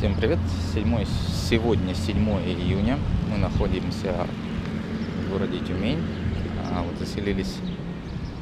Всем привет! Сегодня 7 июня. Мы находимся в городе Тюмень. Вот заселились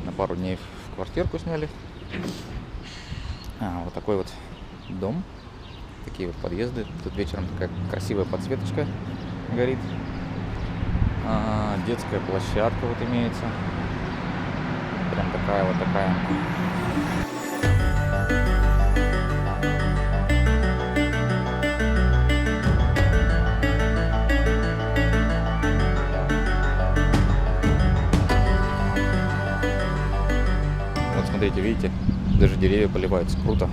на пару дней в квартирку, сняли. Вот такой вот дом. Такие вот подъезды. Тут вечером такая красивая подсветочка горит. Детская площадка вот имеется. Прям такая вот такая. Смотрите, видите, даже деревья поливаются, круто.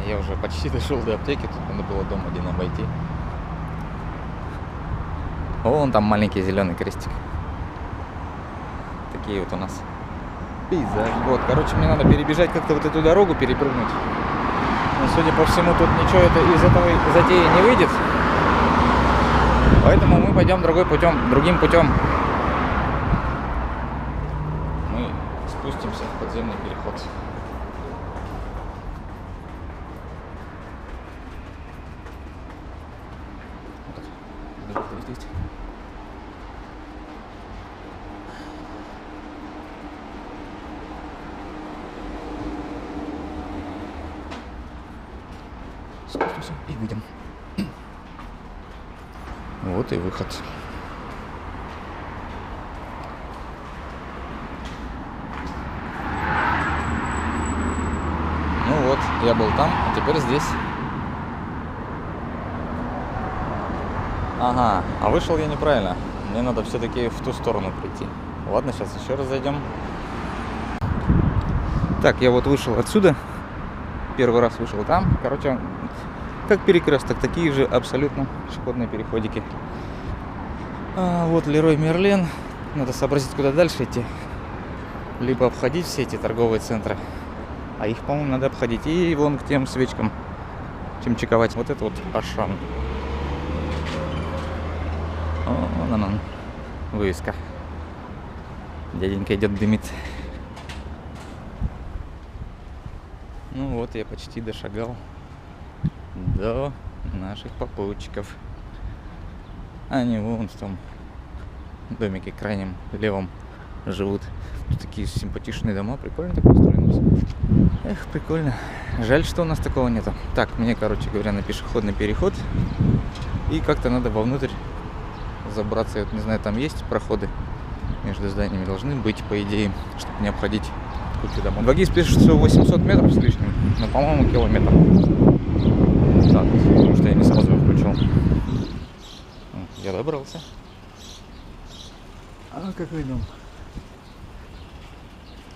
Я уже почти дошел до аптеки, тут надо было дом один обойти. Вон там маленький зеленый крестик. Такие вот у нас пейзажи. Вот, короче, мне надо перебежать как-то вот эту дорогу, перепрыгнуть. Но, судя по всему, тут ничего из этого затеи не выйдет. Поэтому мы пойдем другим путем. Спустимся в подземный переход. Здесь. Спустимся и выйдем. Вот и выход. Я был там, а теперь здесь. Ага, а вышел я неправильно. Мне надо все-таки в ту сторону прийти. Ладно, сейчас еще раз зайдем. Так, я вот вышел отсюда. Первый раз вышел там. Короче, как перекресток, такие же абсолютно пешеходные переходики. Вот Лерой Мерлен. Надо сообразить, куда дальше идти. Либо обходить все эти торговые центры. А их, по-моему, надо обходить. И вон к тем свечкам, чем чековать. Вот это вот Ашан. Вон. Вывеска. Дяденька идет, дымит. Ну вот, я почти дошагал до наших попутчиков. Они вон в том домике крайнем левом живут. Тут такие симпатичные дома, прикольно так построено все. Эх, прикольно. Жаль, что у нас такого нету. Так, мне, короче говоря, на пешеходный переход. И как-то надо вовнутрь забраться. Я вот не знаю, там есть проходы между зданиями, должны быть, по идее, чтобы не обходить кучу домов. В Вагиз пишет, что 800 метров с лишним, но, по-моему, километр. Так, потому что я не сразу его включил. Я добрался. Какой дом?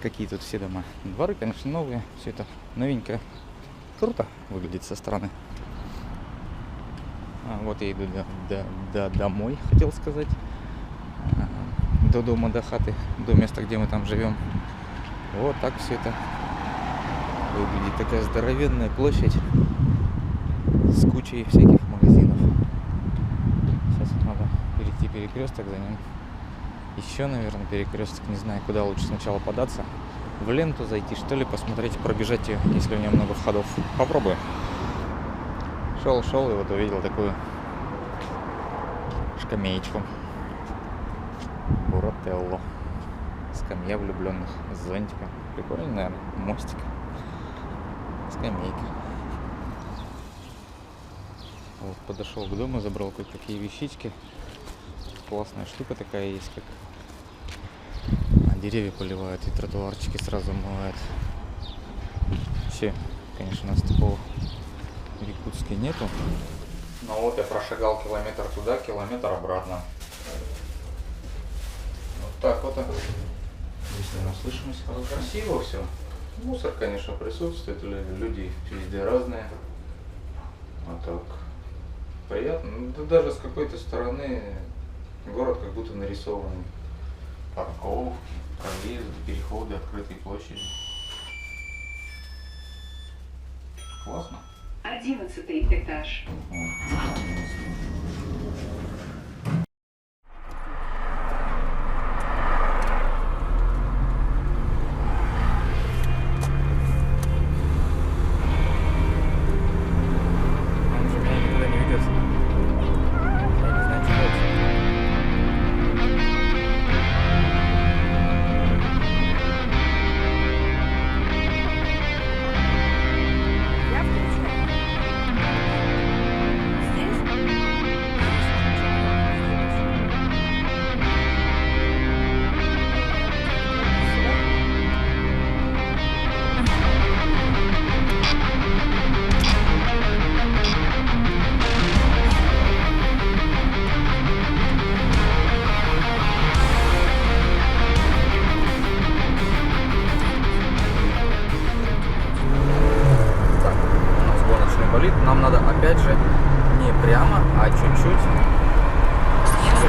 Какие тут все дома. Дворы, конечно, новые. Все это новенькое. Круто выглядит со стороны. Вот я иду домой, хотел сказать. До дома, до хаты, до места, где мы там живем. Вот так все это выглядит. Такая здоровенная площадь с кучей всяких магазинов. Сейчас надо перейти перекресток, за ним еще, наверное, перекресток. Не знаю, куда лучше сначала податься. В ленту зайти, что ли, посмотреть, пробежать ее, если у нее много входов. Попробую. Шел и вот увидел такую скамеечку. Бурателло. Скамья влюбленных с зонтиком. Прикольно, наверное, мостик. Скамейка. Вот подошел к дому, забрал кое-какие вещички. Классная штука такая есть, как деревья поливают и тротуарчики сразу омывают. Вообще, конечно, у нас такого в Якутске нету. Но вот я прошагал километр туда, километр обратно. Вот так вот. Если нам слышимость, красиво все. Мусор, конечно, присутствует, люди везде разные. А так приятно. Ну, даже с какой-то стороны город как будто нарисован. Парковки, проезды, переходы, открытые площади. Классно. 11-й этаж. опять же не прямо, а чуть-чуть съезд.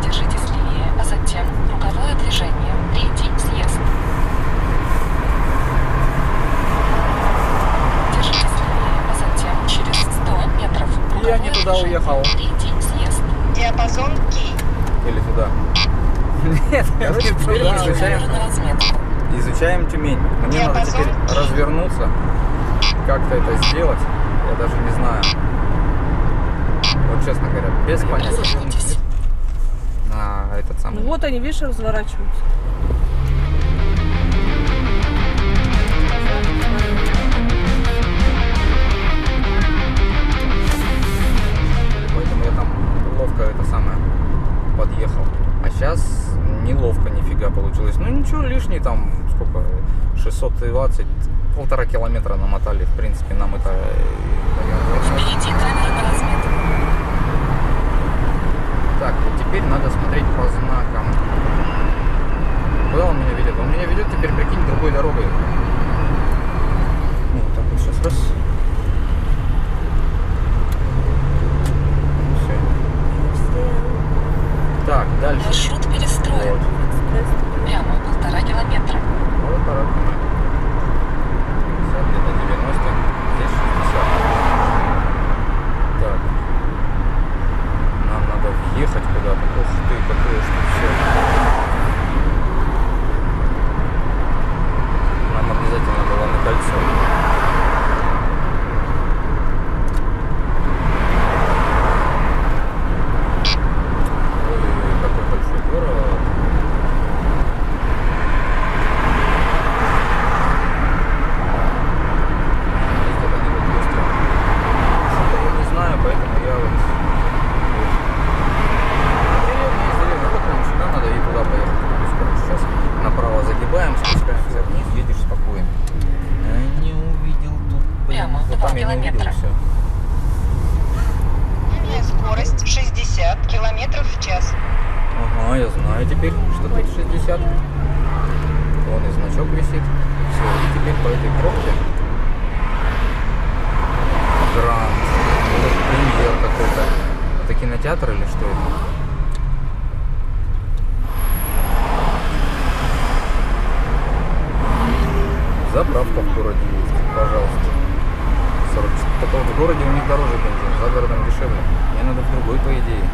Держитесь левее, а затем круговое движение. Третий съезд. Держитесь левее, а затем через 100 метров. Я не туда движение. уехал. Третий съезд. Диапазон Кей. Или туда. Нет, короче, теперь изучаем, Камеры на разметку. изучаем Тюмень. Мне надо теперь развернуться, как-то это сделать, я даже не знаю. Вот честно говоря, без понятия. Развернитесь. На этот самый. Вот они, видишь, разворачиваются. Поэтому я там ловко это самое подъехал. А сейчас неловко нифига получилось. Ну ничего, лишний там, сколько, 620, 1,5 километра намотали. В принципе, нам это... Впереди камеры на разметку. Так, вот теперь надо смотреть по знакам. Куда он меня ведет? Он меня ведет теперь, прикинь, другой дорогой. Ну, вот так вот сейчас раз. Все. Так, дальше. Маршрут перестроен. Вот. Прямо 1,5 километра. Вот пора. 50, где-то 90, здесь 60. Так. Нам надо въехать куда-то. Ух ты, какое что все. Нам обязательно было на кольцо. Ой-ой-ой, какой большой город. Ездят они вот быстро. Что-то я не знаю, поэтому я вот... Сюда надо и туда поехать. Сейчас направо загибаем, спускаемся вниз, едешь спокойно. Не увидел тут. Прямо Вот там 2 я не увидел километра. все. Скорость 60 километров в час. Ага, я знаю теперь, что тут 60. Вон и значок висит. Все, и теперь по этой пробке. Гранд. Это премьер какой-то. Это кинотеатр или что это? Заправка в городе есть, пожалуйста. 40. Только вот в городе у них дороже бензин, за городом дешевле. Мне надо в другой, по идее.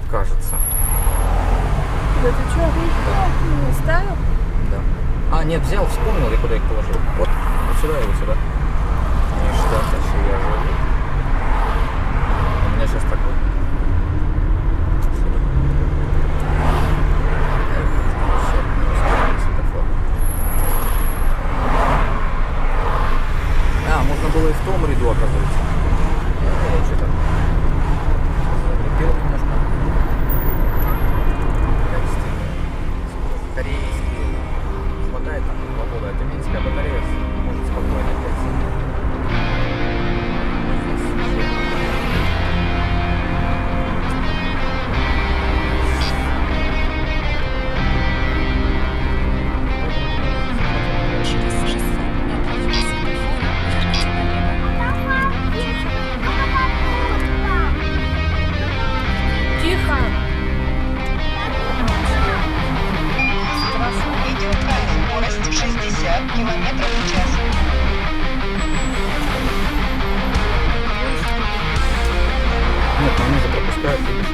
Кажется. Да ты что, не ставил? Да. А, нет, взял, вспомнил, я куда их положил. Вот сюда и вот сюда. Ништяк, еще я живу. У меня сейчас такой. А, можно было и в том ряду, оказывается. Я что-то залепил немножко. Корейский. Хватает там 2 года. А тюменская батарея может спокойно 5-7. Через 600 метров до светофора поверните налево. Тихо. Видеокамера. Скорость 60 километров в час. Нет, они же пропускают, видишь.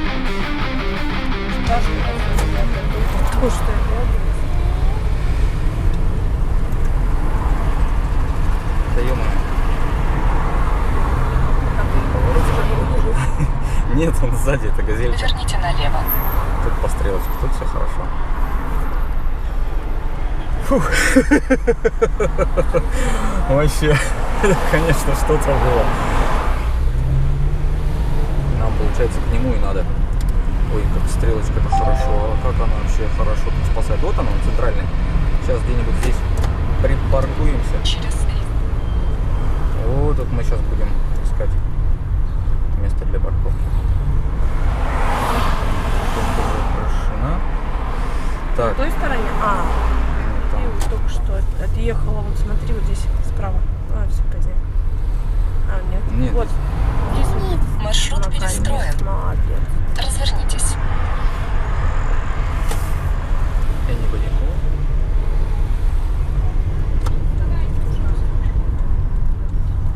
Ой, что я Да ё-моё. Нет, он сзади, это газелька. Поверните налево. Тут по стрелочке, тут все хорошо. Фух. Вообще, конечно, что-то было. Нам, получается, к нему и надо. Ой, как стрелочка-то хорошо. А как она вообще хорошо тут спасает. Вот она, центральный. Сейчас где-нибудь здесь припаркуемся. Через Вот тут мы сейчас будем искать место для парковки. Тут уже прошена. В Так, той стороне? А, там. ты вот только что отъехала, вот смотри, вот здесь справа. А, все, позднее. А, нет. Нет, Вот. Здесь вот. Маршрут перестроен. Молодец. Развернитесь. Я не поехал.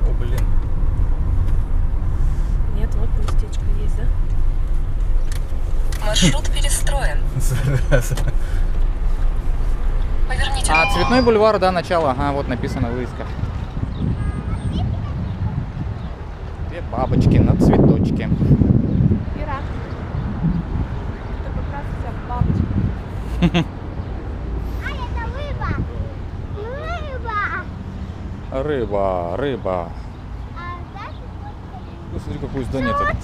О, блин. Нет, вот местечко есть, да? Маршрут перестроен. Поверните. А, Цветной бульвар, да, начало. Ага, вот написано вывеска. Две бабочки на цветочке. Ира. Это как раз вся бабочка. Рыба, рыба. Ну, смотри, какое здание это.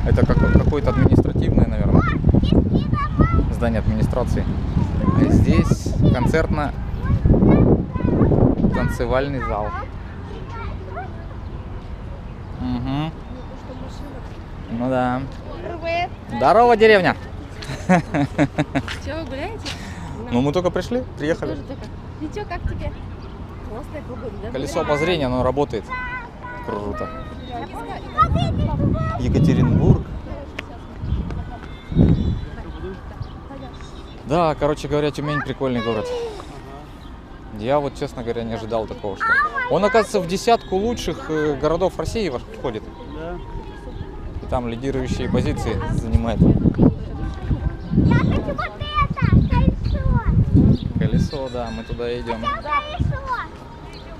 Это какое-то административное, наверное. Здание администрации. А здесь концертно-танцевальный зал. Угу. Ну да. Здорово, деревня. Че, вы гуляете? Ну мы только пришли, приехали. Ничего, как тебе? Классная погода, да? Колесо обозрения, оно работает. Круто. Екатеринбург. Да, короче говоря, Тюмень прикольный город. Я вот, честно говоря, не ожидал такого, что... Он, оказывается, в десятку лучших городов России входит. И там лидирующие позиции занимает. Я хочу вот это кольцо. Колесо, да, мы туда идем. Колесо.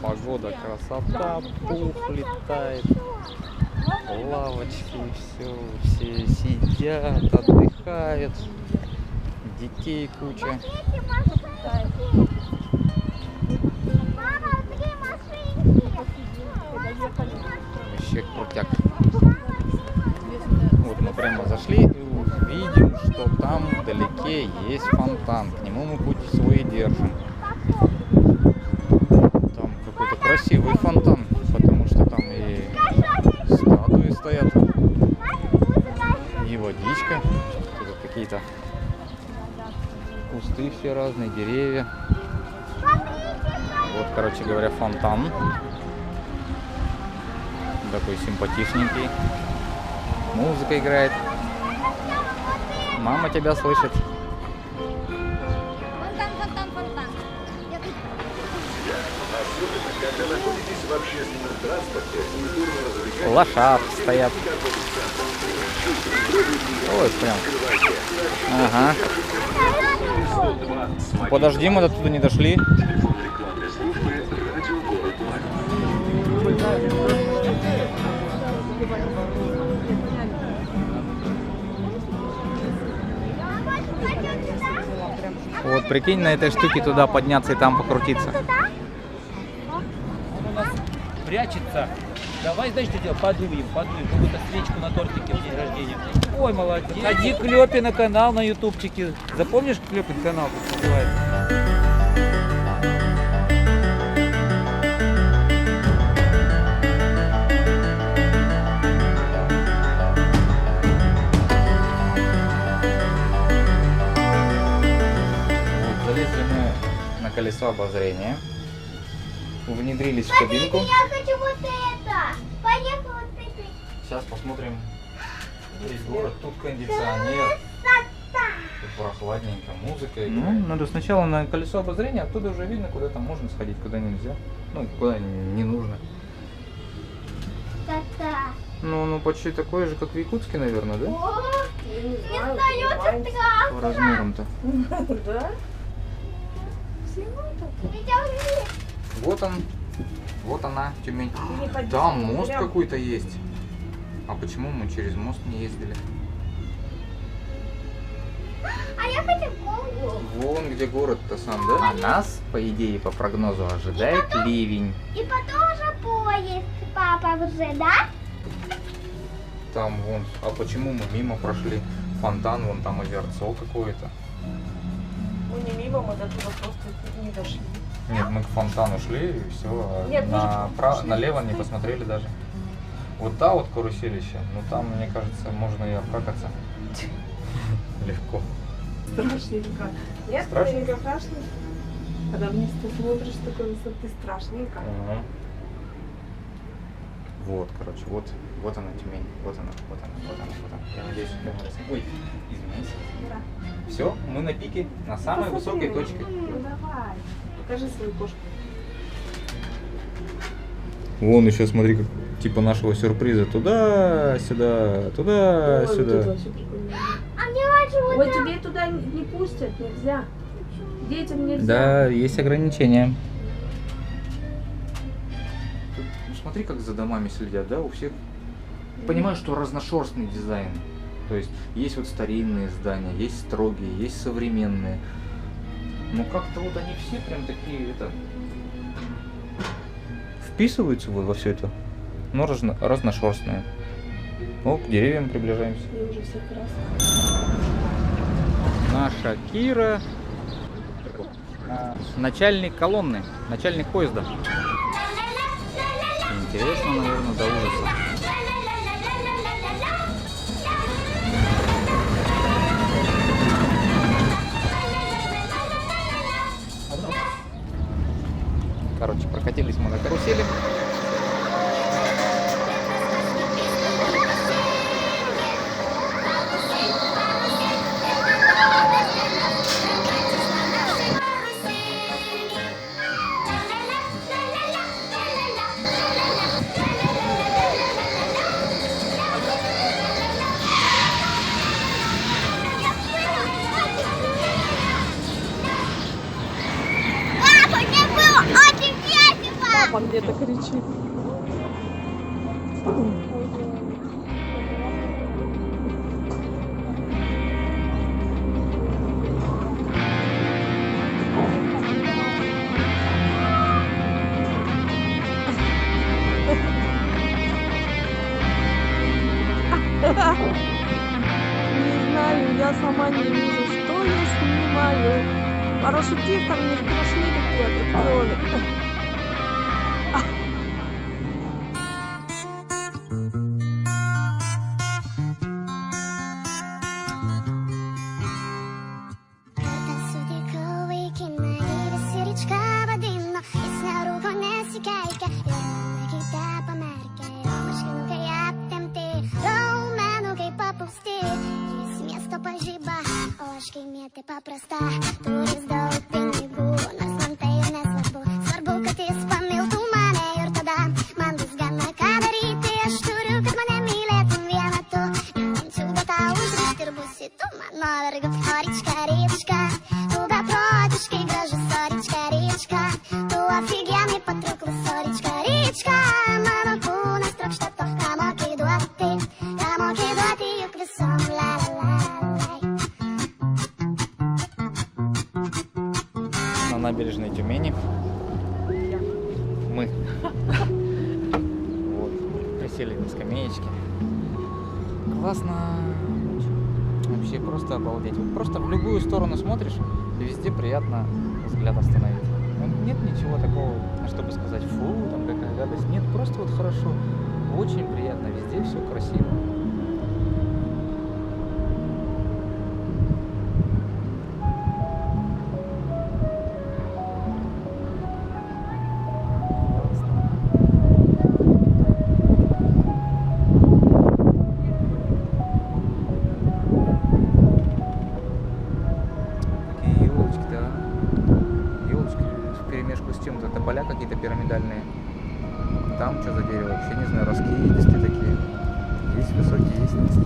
Погода, красота, пух летает. Лавочки, все сидят, отдыхают. Детей куча. Эти машинки. Мама, три машинки. Вообще крутяк. Вот мы прямо зашли и увидим, что там вдалеке есть фонтан. К нему мы путь свой держим. Там какой-то красивый фонтан, потому что там и статуи стоят, и водичка. Тут какие-то кусты все разные, деревья. Вот, короче говоря, фонтан. Такой симпатичненький. Музыка играет. Мама тебя слышит. Фонтан. Лошадь стоят. Ой, прям. Ага. Подожди, мы до туда не дошли. Вот прикинь, на этой штуке туда подняться и там покрутиться. Прячется. Давай, знаешь, что делать? Подуем, какую-то свечку на тортике в день рождения. Ой, молодец. Ходи к Лёпе на канал на ютубчике. Запомнишь Лёпин канал, как называется? Вот, залезли мы на колесо обозрения. Внедрились в кабинку. Я хочу вот это. Поехал вот это. Сейчас посмотрим весь город. Тут кондиционер. Тут прохладненько, музыка играет. Надо сначала на колесо обозрения, оттуда уже видно, куда там можно сходить, куда нельзя. Ну, куда не нужно. Та-та. Ну, оно почти такое же, как в Якутске, наверное, да? О, не остается По размерам-то. Да? трава. Вот он. Вот она, Тюмень. Не ходи, Там мост прям. какой-то есть. А почему мы через мост не ездили? А я хочу голову. Вон где город-то сам, да? А нас, по идее, по прогнозу, ожидает ливень. И потом уже поезд, папа, уже, да? Там вон. А почему мы мимо прошли? Фонтан, вон там озерцо какое-то. Мы не мимо, мы до туда просто не дошли. Нет, мы к фонтану шли и все. Нет, мы же шли Налево не просто. посмотрели даже. Вот та вот каруселище, ну там, мне кажется, можно и обкакаться. Легко. Страшненько. Нет, Страшно? страшно. Когда вниз ты смотришь с такой высоты, страшненько. Ага. Вот, короче, вот она Тюмень. Вот она. Я надеюсь, камера снимет. Ой, извините. Да. Все, мы на пике, на самой Посмотри, высокой точке. Ну давай. Покажи свою кошку. Вон еще, смотри, как типа нашего сюрприза. Туда-сюда, туда-сюда. вообще прикольно. Ой, тебе туда не пустят, нельзя. Детям нельзя. Да, есть ограничения. Тут, ну, смотри, как за домами следят, да, у всех. Понимаю, что разношерстный дизайн. То есть вот старинные здания, есть строгие, есть современные. Но как-то вот они все прям такие, вписываются во все это. Но разношерстные. О, к деревьям приближаемся. Я уже все красные. Наша Кира. Начальник колонны, начальник поезда. Интересно, наверное, до ужаса. Короче, прокатились мы на карусели. Папа где-то кричит. Не знаю, я сама не вижу, что я снимаю. Парашютист там не страшны какие-то кролик. Paprasta, turis daug pinigų, nors man tai ir nesvarbu. Svarbu, kad jis pamiltų mane ir tada man bus gana ką daryti. Aš turiu, kad mane mylėtum vieną tu. Nemančiau, bet tau užrišti ir būsi tu mano vergu. O ryčka, ryčka, tu beprotiškai gražus. O ryčka, ryčka, tu офигенный patrauklus. O ryčka, ryčka, mano kūnas trokšta to, ką moki duoti juk visom la la la. На набережной Тюмени. Мы вот, присели на скамеечке. Классно. Вообще просто обалдеть. Вот просто в любую сторону смотришь, и везде приятно взгляд остановить. Вот нет ничего такого, чтобы сказать, фу, там какая гадость. Нет, просто вот хорошо. Очень приятно. Везде все красиво. Поля какие-то пирамидальные. Там что за дерево? Вообще не знаю, раскидистые такие. Есть высокие, есть низкие.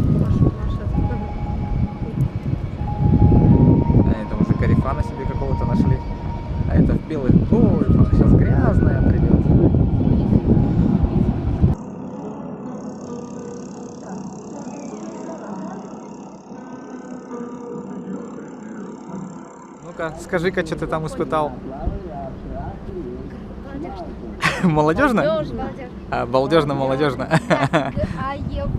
Они там уже корефана себе какого-то нашли. А это в белых гольфах. Сейчас грязная придет. Ну-ка, скажи-ка, что ты там испытал? Молодежно? Молодежно. Балдежно-молодежно. А Ева.